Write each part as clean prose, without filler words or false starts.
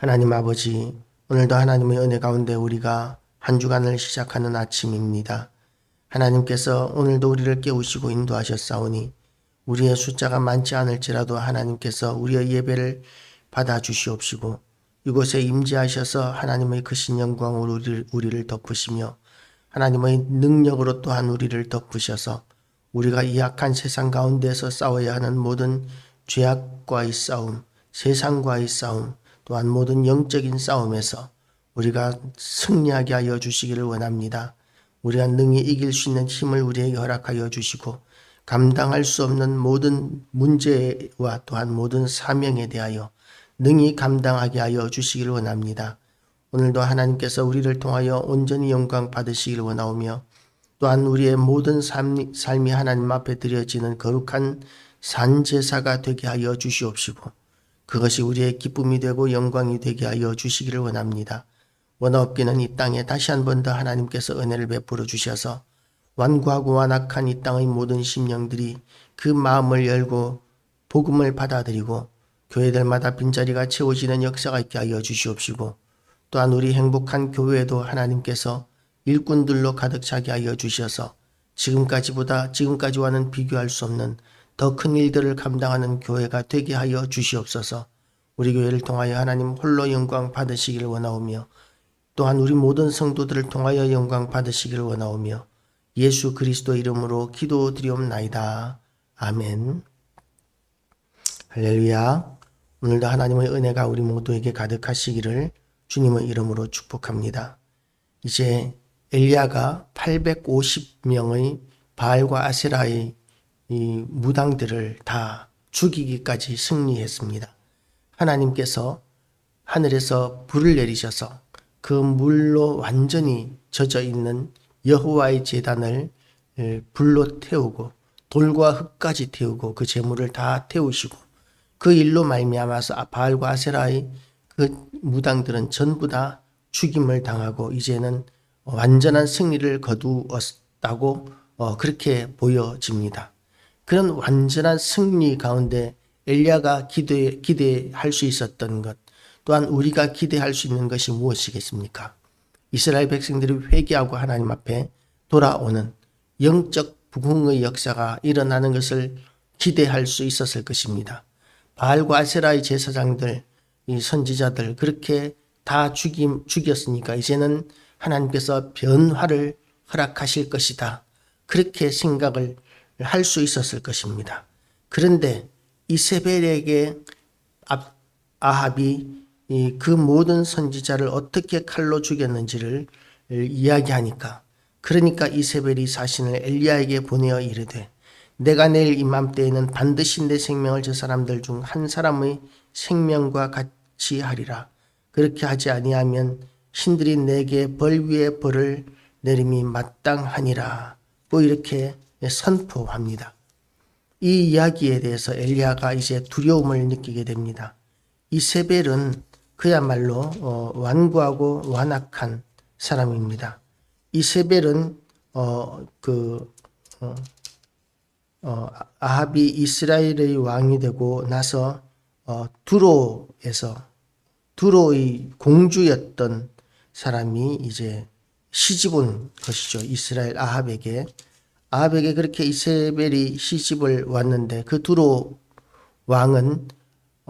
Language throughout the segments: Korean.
하나님 아버지, 오늘도 하나님의 은혜 가운데 우리가 한 주간을 시작하는 아침입니다. 하나님께서 오늘도 우리를 깨우시고 인도하셨사오니 우리의 숫자가 많지 않을지라도 하나님께서 우리의 예배를 받아주시옵시고 이곳에 임재하셔서 하나님의 크신 영광으로 우리를 덮으시며 하나님의 능력으로 또한 우리를 덮으셔서 우리가 이 악한 세상 가운데서 싸워야 하는 모든 죄악과의 싸움, 세상과의 싸움, 또한 모든 영적인 싸움에서 우리가 승리하게 하여 주시기를 원합니다. 우리가 능히 이길 수 있는 힘을 우리에게 허락하여 주시고 감당할 수 없는 모든 문제와 또한 모든 사명에 대하여 능히 감당하게 하여 주시기를 원합니다. 오늘도 하나님께서 우리를 통하여 온전히 영광 받으시기를 원하오며 또한 우리의 모든 삶이 하나님 앞에 드려지는 거룩한 산제사가 되게 하여 주시옵시고 그것이 우리의 기쁨이 되고 영광이 되게 하여 주시기를 원합니다. 원없기는 이 땅에 다시 한 번 더 하나님께서 은혜를 베풀어 주셔서 완고하고 완악한 이 땅의 모든 심령들이 그 마음을 열고 복음을 받아들이고 교회들마다 빈자리가 채워지는 역사가 있게 하여 주시옵시고 또한 우리 행복한 교회도 하나님께서 일꾼들로 가득 차게 하여 주셔서 지금까지와는 비교할 수 없는 더 큰 일들을 감당하는 교회가 되게 하여 주시옵소서. 우리 교회를 통하여 하나님 홀로 영광 받으시기를 원하오며 또한 우리 모든 성도들을 통하여 영광 받으시기를 원하오며 예수 그리스도 이름으로 기도드리옵나이다. 아멘. 할렐루야. 오늘도 하나님의 은혜가 우리 모두에게 가득하시기를 주님의 이름으로 축복합니다. 이제 엘리야가 850명의 바알과 아세라의 이 무당들을 다 죽이기까지 승리했습니다. 하나님께서 하늘에서 불을 내리셔서 그 물로 완전히 젖어 있는 여호와의 제단을 불로 태우고 돌과 흙까지 태우고 그 제물을 다 태우시고 그 일로 말미암아서 바알과 아세라의 그 무당들은 전부 다 죽임을 당하고 이제는 완전한 승리를 거두었다고 그렇게 보여집니다. 그런 완전한 승리 가운데 엘리야가 기대할 수 있었던 것 또한 우리가 기대할 수 있는 것이 무엇이겠습니까? 이스라엘 백성들이 회개하고 하나님 앞에 돌아오는 영적 부흥의 역사가 일어나는 것을 기대할 수 있었을 것입니다. 바알과 아세라의 제사장들, 이 선지자들 그렇게 다 죽였으니까 이제는 하나님께서 변화를 허락하실 것이다. 그렇게 생각을 할 수 있었을 것입니다. 그런데 이세벨에게 아합이 그 모든 선지자를 어떻게 칼로 죽였는지를 이야기하니까 그러니까 이세벨이 자신을 엘리야에게 보내어 이르되 내가 내일 이맘때에는 반드시 내 생명을 저 사람들 중 한 사람의 생명과 같이 하리라. 그렇게 하지 아니하면 신들이 내게 벌 위에 벌을 내림이 마땅하니라. 또 이렇게 선포합니다. 이 이야기에 대해서 엘리야가 이제 두려움을 느끼게 됩니다. 이세벨은 그야말로 완고하고 완악한 사람입니다. 이세벨은 아합이 이스라엘의 왕이 되고 나서 두로의 공주였던 사람이 이제 시집 온 것이죠. 이스라엘 아합에게 그렇게 이세벨이 시집을 왔는데 그 두로 왕은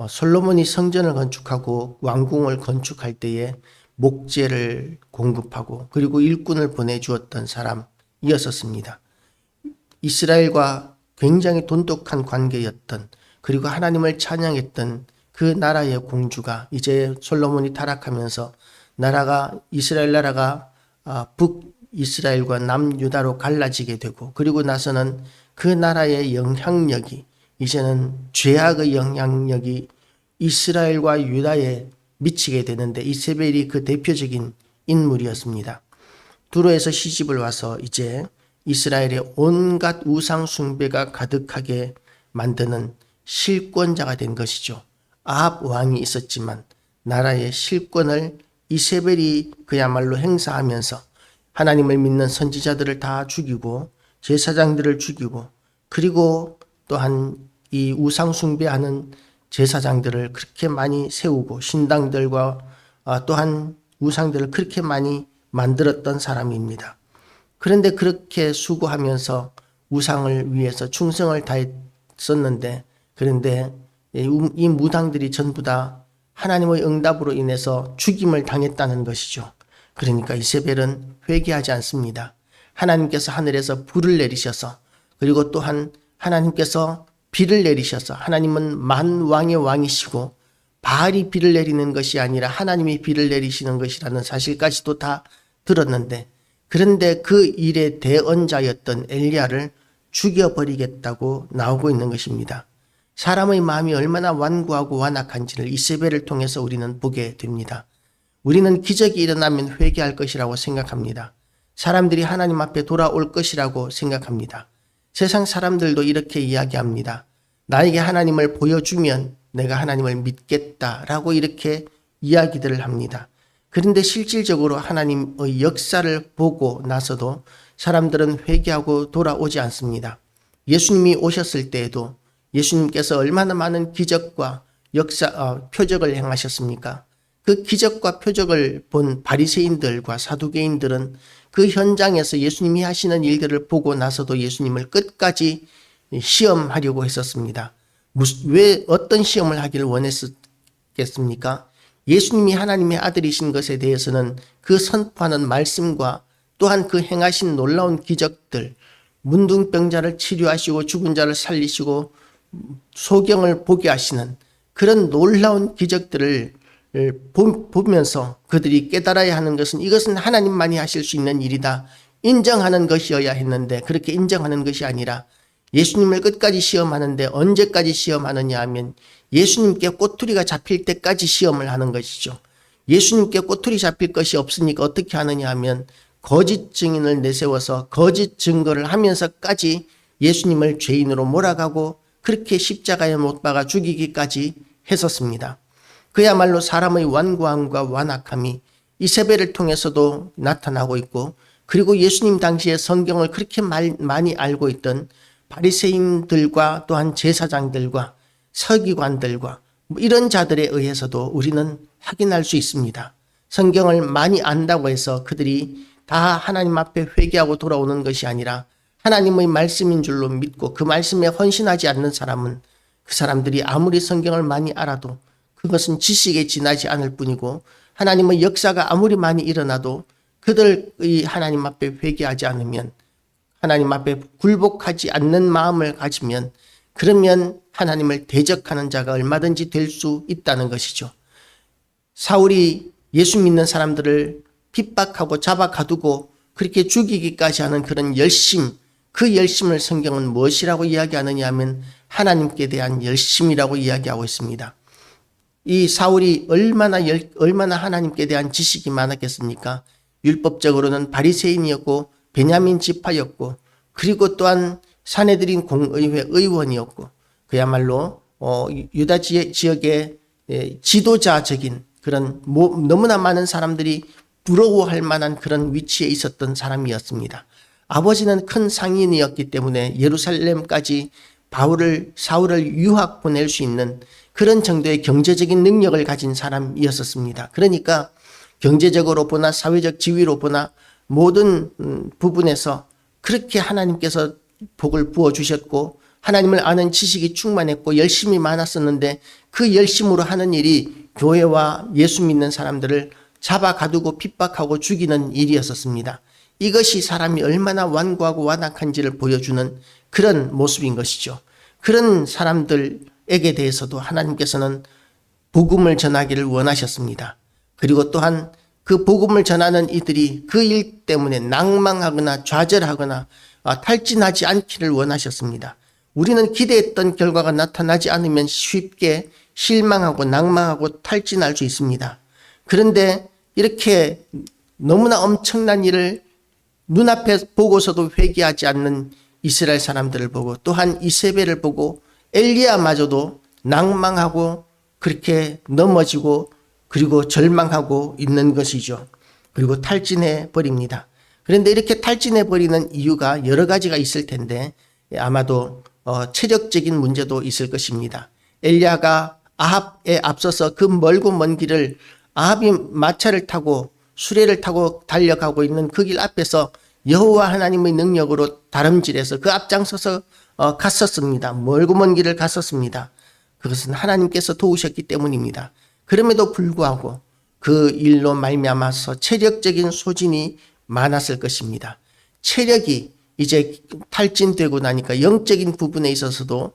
솔로몬이 성전을 건축하고 왕궁을 건축할 때에 목재를 공급하고 그리고 일꾼을 보내주었던 사람이었었습니다. 이스라엘과 굉장히 돈독한 관계였던 그리고 하나님을 찬양했던 그 나라의 공주가 이제 솔로몬이 타락하면서 이스라엘 나라가 북이스라엘과 남유다로 갈라지게 되고 그리고 나서는 그 나라의 영향력이 이제는 죄악의 영향력이 이스라엘과 유다에 미치게 되는데 이세벨이 그 대표적인 인물이었습니다. 두로에서 시집을 와서 이제 이스라엘의 온갖 우상 숭배가 가득하게 만드는 실권자가 된 것이죠. 아합 왕이 있었지만 나라의 실권을 이세벨이 그야말로 행사하면서 하나님을 믿는 선지자들을 다 죽이고 제사장들을 죽이고 그리고 또한 이 우상 숭배하는 제사장들을 그렇게 많이 세우고 신당들과 또한 우상들을 그렇게 많이 만들었던 사람입니다. 그런데 그렇게 수고하면서 우상을 위해서 충성을 다했었는데, 그런데 이 무당들이 전부 다 하나님의 응답으로 인해서 죽임을 당했다는 것이죠. 그러니까 이세벨은 회개하지 않습니다. 하나님께서 하늘에서 불을 내리셔서, 그리고 또한 하나님께서 비를 내리셔서, 하나님은 만왕의 왕이시고 바알이 비를 내리는 것이 아니라 하나님이 비를 내리시는 것이라는 사실까지도 다 들었는데, 그런데 그 일의 대언자였던 엘리야를 죽여버리겠다고 나오고 있는 것입니다. 사람의 마음이 얼마나 완고하고 완악한지를 이세벨을 통해서 우리는 보게 됩니다. 우리는 기적이 일어나면 회개할 것이라고 생각합니다. 사람들이 하나님 앞에 돌아올 것이라고 생각합니다. 세상 사람들도 이렇게 이야기합니다. 나에게 하나님을 보여주면 내가 하나님을 믿겠다라고 이렇게 이야기들을 합니다. 그런데 실질적으로 하나님의 역사를 보고 나서도 사람들은 회개하고 돌아오지 않습니다. 예수님이 오셨을 때에도 예수님께서 얼마나 많은 기적과 표적을 행하셨습니까? 그 기적과 표적을 본 바리새인들과 사두개인들은 그 현장에서 예수님이 하시는 일들을 보고 나서도 예수님을 끝까지 시험하려고 했었습니다. 왜 어떤 시험을 하기를 원했겠습니까? 예수님이 하나님의 아들이신 것에 대해서는 그 선포하는 말씀과 또한 그 행하신 놀라운 기적들, 문둥병자를 치료하시고 죽은 자를 살리시고 소경을 보게 하시는 그런 놀라운 기적들을 보면서 그들이 깨달아야 하는 것은 이것은 하나님만이 하실 수 있는 일이다 인정하는 것이어야 했는데, 그렇게 인정하는 것이 아니라 예수님을 끝까지 시험하는데 언제까지 시험하느냐 하면 예수님께 꼬투리가 잡힐 때까지 시험을 하는 것이죠. 예수님께 꼬투리 잡힐 것이 없으니까 어떻게 하느냐 하면 거짓 증인을 내세워서 거짓 증거를 하면서까지 예수님을 죄인으로 몰아가고 그렇게 십자가에 못 박아 죽이기까지 했었습니다. 그야말로 사람의 완고함과 완악함이 이세벨을 통해서도 나타나고 있고, 그리고 예수님 당시에 성경을 그렇게 많이 알고 있던 바리새인들과 또한 제사장들과 서기관들과 이런 자들에 의해서도 우리는 확인할 수 있습니다. 성경을 많이 안다고 해서 그들이 다 하나님 앞에 회개하고 돌아오는 것이 아니라 하나님의 말씀인 줄로 믿고 그 말씀에 헌신하지 않는 사람은 그 사람들이 아무리 성경을 많이 알아도 그것은 지식에 지나지 않을 뿐이고, 하나님의 역사가 아무리 많이 일어나도 그들의 하나님 앞에 회개하지 않으면, 하나님 앞에 굴복하지 않는 마음을 가지면, 그러면 하나님을 대적하는 자가 얼마든지 될 수 있다는 것이죠. 사울이 예수 믿는 사람들을 핍박하고 잡아 가두고 그렇게 죽이기까지 하는 그런 열심, 그 열심을 성경은 무엇이라고 이야기하느냐 하면 하나님께 대한 열심이라고 이야기하고 있습니다. 이 사울이 얼마나 하나님께 대한 지식이 많았겠습니까? 율법적으로는 바리새인이었고 베냐민 지파였고, 그리고 또한 사내들인 공의회 의원이었고, 그야말로 유다 지역의 지도자적인 그런 너무나 많은 사람들이 부러워할 만한 그런 위치에 있었던 사람이었습니다. 아버지는 큰 상인이었기 때문에 예루살렘까지 사울을 유학 보낼 수 있는 그런 정도의 경제적인 능력을 가진 사람이었습니다. 그러니까 경제적으로 보나 사회적 지위로 보나 모든 부분에서 그렇게 하나님께서 복을 부어주셨고 하나님을 아는 지식이 충만했고 열심이 많았었는데, 그 열심으로 하는 일이 교회와 예수 믿는 사람들을 잡아 가두고 핍박하고 죽이는 일이었습니다. 이것이 사람이 얼마나 완고하고 완악한지를 보여주는 그런 모습인 것이죠. 그런 사람들에게 대해서도 하나님께서는 복음을 전하기를 원하셨습니다. 그리고 또한 그 복음을 전하는 이들이 그 일 때문에 낭망하거나 좌절하거나 탈진하지 않기를 원하셨습니다. 우리는 기대했던 결과가 나타나지 않으면 쉽게 실망하고 낭망하고 탈진할 수 있습니다. 그런데 이렇게 너무나 엄청난 일을 눈앞에 보고서도 회개하지 않는 이스라엘 사람들을 보고, 또한 이세벨을 보고 엘리야마저도 낭망하고 그렇게 넘어지고 그리고 절망하고 있는 것이죠. 그리고 탈진해 버립니다. 그런데 이렇게 탈진해 버리는 이유가 여러 가지가 있을 텐데 아마도 체력적인 문제도 있을 것입니다. 엘리야가 아합에 앞서서 그 멀고 먼 길을 아합이 마차를 타고 수레를 타고 달려가고 있는 그 길 앞에서 여호와 하나님의 능력으로 다름질해서 그 앞장서서 갔었습니다. 멀고 먼 길을 갔었습니다. 그것은 하나님께서 도우셨기 때문입니다. 그럼에도 불구하고 그 일로 말미암아서 체력적인 소진이 많았을 것입니다. 체력이 이제 탈진되고 나니까 영적인 부분에 있어서도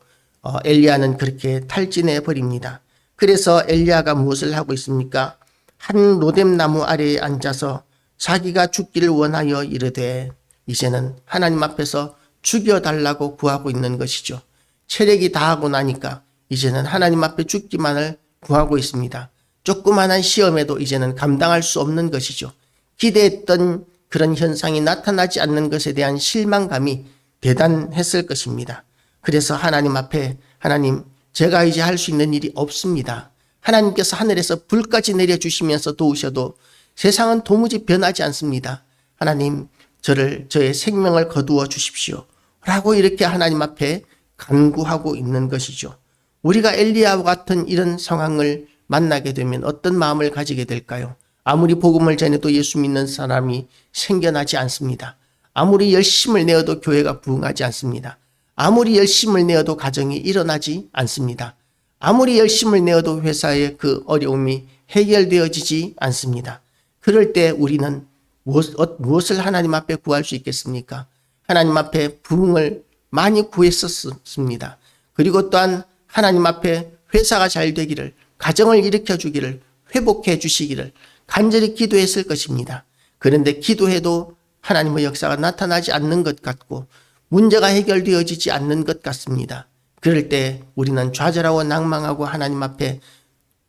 엘리야는 그렇게 탈진해 버립니다. 그래서 엘리야가 무엇을 하고 있습니까? 한 로뎀 나무 아래에 앉아서 자기가 죽기를 원하여 이르되 이제는 하나님 앞에서 죽여달라고 구하고 있는 것이죠. 체력이 다하고 나니까 이제는 하나님 앞에 죽기만을 구하고 있습니다. 조그만한 시험에도 이제는 감당할 수 없는 것이죠. 기대했던 그런 현상이 나타나지 않는 것에 대한 실망감이 대단했을 것입니다. 그래서 하나님 앞에 하나님, 제가 이제 할 수 있는 일이 없습니다. 하나님께서 하늘에서 불까지 내려주시면서 도우셔도 세상은 도무지 변하지 않습니다. 하나님, 저의 생명을 거두어 주십시오. 라고 이렇게 하나님 앞에 간구하고 있는 것이죠. 우리가 엘리야와 같은 이런 상황을 만나게 되면 어떤 마음을 가지게 될까요? 아무리 복음을 전해도 예수 믿는 사람이 생겨나지 않습니다. 아무리 열심을 내어도 교회가 부흥하지 않습니다. 아무리 열심을 내어도 가정이 일어나지 않습니다. 아무리 열심을 내어도 회사의 그 어려움이 해결되어지지 않습니다. 그럴 때 우리는 무엇을 하나님 앞에 구할 수 있겠습니까? 하나님 앞에 부흥을 많이 구했었습니다. 그리고 또한 하나님 앞에 회사가 잘 되기를, 가정을 일으켜 주기를, 회복해 주시기를 간절히 기도했을 것입니다. 그런데 기도해도 하나님의 역사가 나타나지 않는 것 같고 문제가 해결되어지지 않는 것 같습니다. 그럴 때 우리는 좌절하고 낭망하고 하나님 앞에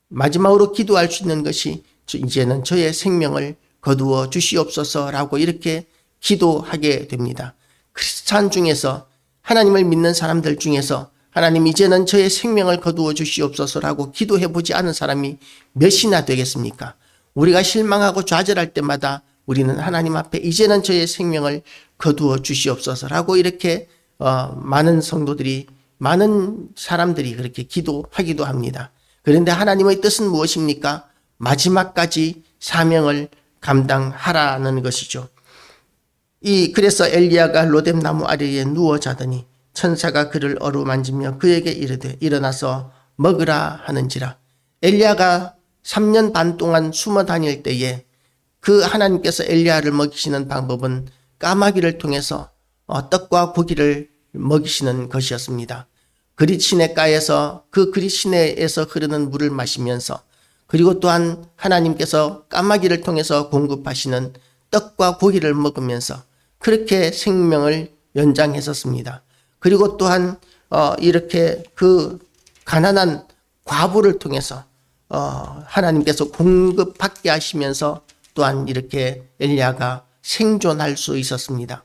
마지막으로 기도할 수 있는 것이 이제는 저의 생명을 거두어 주시옵소서라고 이렇게 기도하게 됩니다. 크리스찬 중에서, 하나님을 믿는 사람들 중에서 하나님, 이제는 저의 생명을 거두어 주시옵소서라고 기도해보지 않은 사람이 몇이나 되겠습니까? 우리가 실망하고 좌절할 때마다 우리는 하나님 앞에 이제는 저의 생명을 거두어 주시옵소서라고 이렇게 많은 성도들이, 많은 사람들이 그렇게 기도하기도 합니다. 그런데 하나님의 뜻은 무엇입니까? 마지막까지 사명을 감당하라는 것이죠. 그래서 엘리야가 로뎀 나무 아래에 누워 자더니 천사가 그를 어루만지며 그에게 이르되 일어나서 먹으라 하는지라. 엘리야가 3년 반 동안 숨어 다닐 때에 그 하나님께서 엘리야를 먹이시는 방법은 까마귀를 통해서 떡과 고기를 먹이시는 것이었습니다. 그릿 시내가에서 그 그릿 시내에서 흐르는 물을 마시면서, 그리고 또한 하나님께서 까마귀를 통해서 공급하시는 떡과 고기를 먹으면서 그렇게 생명을 연장했었습니다. 그리고 또한 이렇게 그 가난한 과부를 통해서 하나님께서 공급받게 하시면서 또한 이렇게 엘리야가 생존할 수 있었습니다.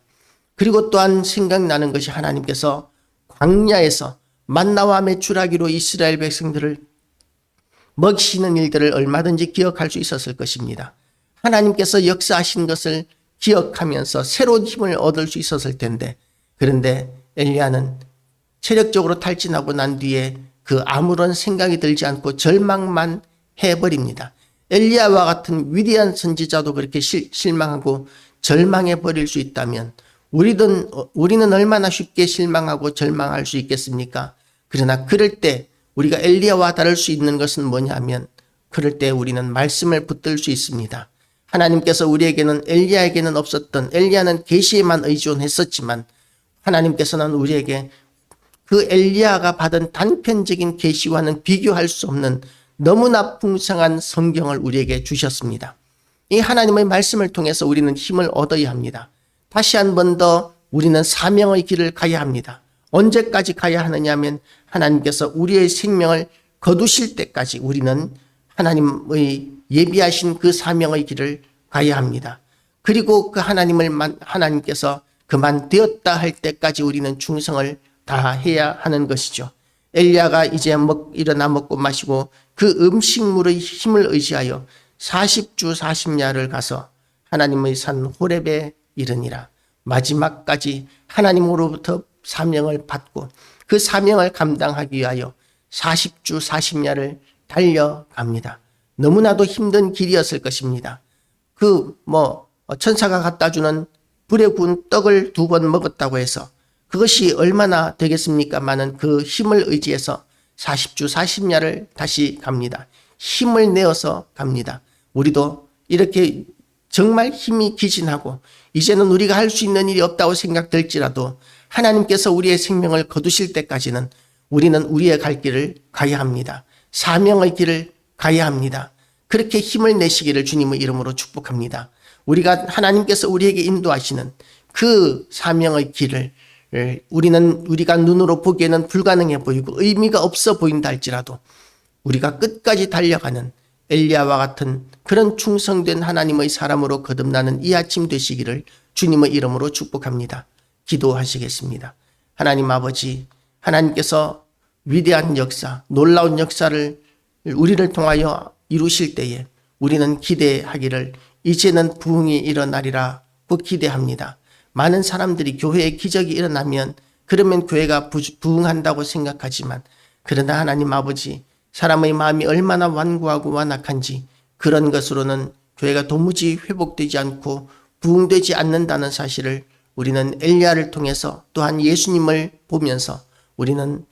그리고 또한 생각나는 것이 하나님께서 광야에서 만나와 메추라기로 이스라엘 백성들을 먹이시는 일들을 얼마든지 기억할 수 있었을 것입니다. 하나님께서 역사하신 것을 기억하면서 새로운 힘을 얻을 수 있었을 텐데, 그런데 엘리야는 체력적으로 탈진하고 난 뒤에 그 아무런 생각이 들지 않고 절망만 해버립니다. 엘리야와 같은 위대한 선지자도 그렇게 실망하고 절망해 버릴 수 있다면 우리는 얼마나 쉽게 실망하고 절망할 수 있겠습니까? 그러나 그럴 때 우리가 엘리야와 다를 수 있는 것은 뭐냐면, 그럴 때 우리는 말씀을 붙들 수 있습니다. 하나님께서 우리에게는 엘리야에게는 없었던, 엘리야는 계시에만 의존했었지만 하나님께서는 우리에게 그 엘리야가 받은 단편적인 계시와는 비교할 수 없는 너무나 풍성한 성경을 우리에게 주셨습니다. 이 하나님의 말씀을 통해서 우리는 힘을 얻어야 합니다. 다시 한 번 더 우리는 사명의 길을 가야 합니다. 언제까지 가야 하느냐 하면 하나님께서 우리의 생명을 거두실 때까지 우리는 하나님의 예비하신 그 사명의 길을 가야 합니다. 그리고 그 하나님께서 그만 되었다 할 때까지 우리는 충성을 다해야 하는 것이죠. 엘리야가 이제 일어나 먹고 마시고 그 음식물의 힘을 의지하여 40주 40야를 가서 하나님의 산 호렙에 이르니라. 마지막까지 하나님으로부터 사명을 받고 그 사명을 감당하기 위하여 40주 40야를 달려갑니다. 너무나도 힘든 길이었을 것입니다. 천사가 갖다 주는 불에 구운 떡을 2번 먹었다고 해서 그것이 얼마나 되겠습니까마는 그 힘을 의지해서 40주 40야를 다시 갑니다. 힘을 내어서 갑니다. 우리도 이렇게 정말 힘이 기진하고 이제는 우리가 할 수 있는 일이 없다고 생각될지라도 하나님께서 우리의 생명을 거두실 때까지는 우리는 우리의 갈 길을 가야 합니다. 사명의 길을 가야 합니다. 그렇게 힘을 내시기를 주님의 이름으로 축복합니다. 하나님께서 우리에게 인도하시는 그 사명의 길을 우리가 눈으로 보기에는 불가능해 보이고 의미가 없어 보인다 할지라도 우리가 끝까지 달려가는 엘리야와 같은 그런 충성된 하나님의 사람으로 거듭나는 이 아침 되시기를 주님의 이름으로 축복합니다. 기도하시겠습니다. 하나님 아버지, 하나님께서 위대한 역사, 놀라운 역사를 우리를 통하여 이루실 때에 우리는 기대하기를 이제는 부흥이 일어나리라고 기대합니다. 많은 사람들이 교회에 기적이 일어나면 그러면 교회가 부흥한다고 생각하지만 그러나 하나님 아버지, 사람의 마음이 얼마나 완고하고 완악한지 그런 것으로는 교회가 도무지 회복되지 않고 부흥되지 않는다는 사실을 우리는 엘리야를 통해서 또한 예수님을 보면서 우리는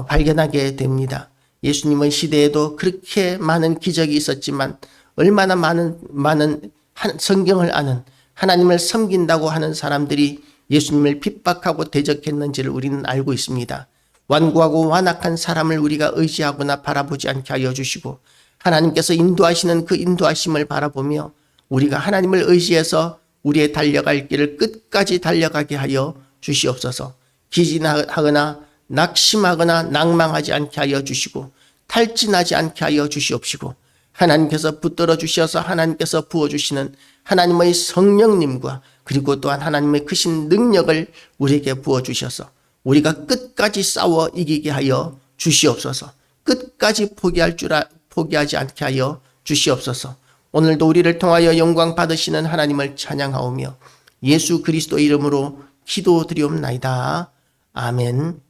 발견하게 됩니다. 예수님의 시대에도 그렇게 많은 기적이 있었지만 얼마나 많은 성경을 아는 하나님을 섬긴다고 하는 사람들이 예수님을 핍박하고 대적했는지를 우리는 알고 있습니다. 완고하고 완악한 사람을 우리가 의지하거나 바라보지 않게 하여 주시고 하나님께서 인도하시는 그 인도하심을 바라보며 우리가 하나님을 의지해서 우리의 달려갈 길을 끝까지 달려가게 하여 주시옵소서. 기진하거나 낙심하거나 낭망하지 않게 하여 주시고 탈진하지 않게 하여 주시옵시고 하나님께서 붙들어 주셔서 하나님께서 부어주시는 하나님의 성령님과 그리고 또한 하나님의 크신 능력을 우리에게 부어주셔서 우리가 끝까지 싸워 이기게 하여 주시옵소서. 끝까지 포기하지 않게 하여 주시옵소서. 오늘도 우리를 통하여 영광 받으시는 하나님을 찬양하오며 예수 그리스도 이름으로 기도드리옵나이다. 아멘.